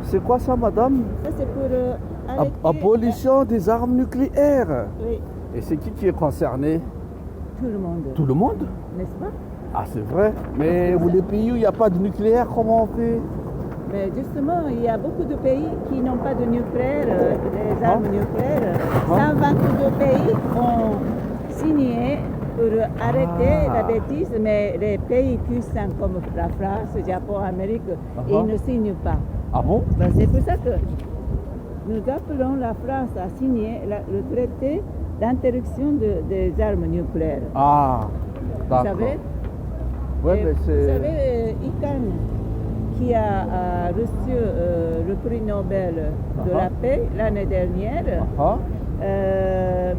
C'est quoi ça, madame? Ça, c'est pour arrêter... Abolition des armes nucléaires. Oui, Et c'est qui est concerné? tout le monde, Tout le monde? n'est-ce pas? Ah, c'est vrai. Mais les pays où il n'y a pas de nucléaire, comment on fait? Mais justement, il y a beaucoup de pays qui n'ont pas de nucléaire, des armes nucléaires. 122 pays ont signé pour arrêter la bêtise, mais les pays puissants comme la France, le Japon, l'Amérique, ils ne signent pas. Ah bon? Ben, c'est pour ça que nous appelons la France à signer le traité d'interdiction des armes nucléaires. Ah, Vous d'accord. savez? Ouais, Et mais vous c'est... savez, Icahn, qui a reçu le prix Nobel de la paix l'année dernière, Ah,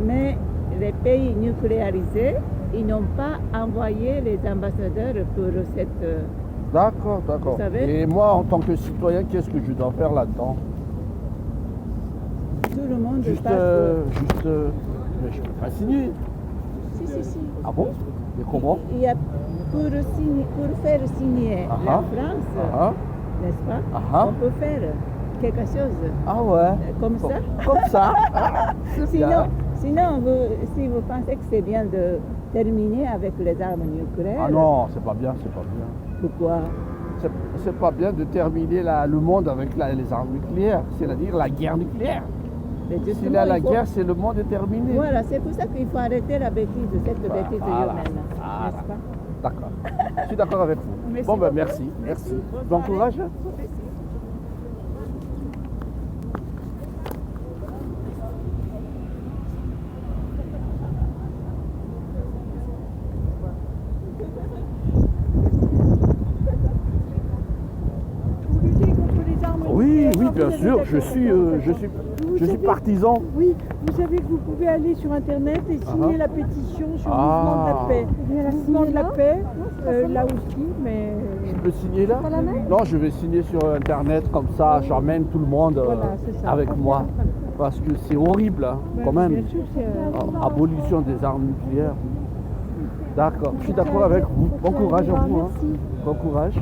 mais les pays nucléarisés, ils n'ont pas envoyé les ambassadeurs pour cette... d'accord, d'accord. Vous savez? Et moi, en tant que citoyen, qu'est-ce que je dois faire là-dedans? Tout le monde Juste, passe... mais je peux pas signer. Si. Ah bon? Et comment? Il y a pour faire signer la France, n'est-ce pas? On peut faire quelque chose Ah ouais? comme ça. Comme ça? Ah, c'est bien. Sinon si vous pensez que c'est bien de terminer avec les armes nucléaires, Ah non, c'est pas bien, c'est pas bien. pourquoi? C'est pas bien de terminer le monde avec les armes nucléaires, c'est-à-dire la guerre nucléaire. Mais S'il justement, y a la il faut- guerre, c'est le monde est terminé. Voilà, c'est pour ça qu'il faut arrêter la bêtise, cette bêtise Voilà. humaine, Voilà. n'est-ce pas? D'accord. Je suis d'accord avec vous. Merci Bon, ben beaucoup. merci. Merci. Bonne Bon soirée. courage. Merci. Vous luttez contre les armes Oui, nucléaires, oui, vous bien êtes sûr. d'accord, Je suis savez- partisan. Oui, vous savez que vous pouvez aller sur Internet et signer la pétition sur le mouvement de la paix. Le mouvement de la paix, là aussi, mais... Je peux signer là? Pas la main? Non, je vais signer sur Internet comme ça. J'emmène tout le monde Voilà, c'est ça. avec moi. Parce que c'est horrible, hein, quand même. Bien sûr, c'est... Abolition des armes nucléaires. D'accord. Je suis d'accord avec vous. Bon courage à vous. Hein. Bon courage.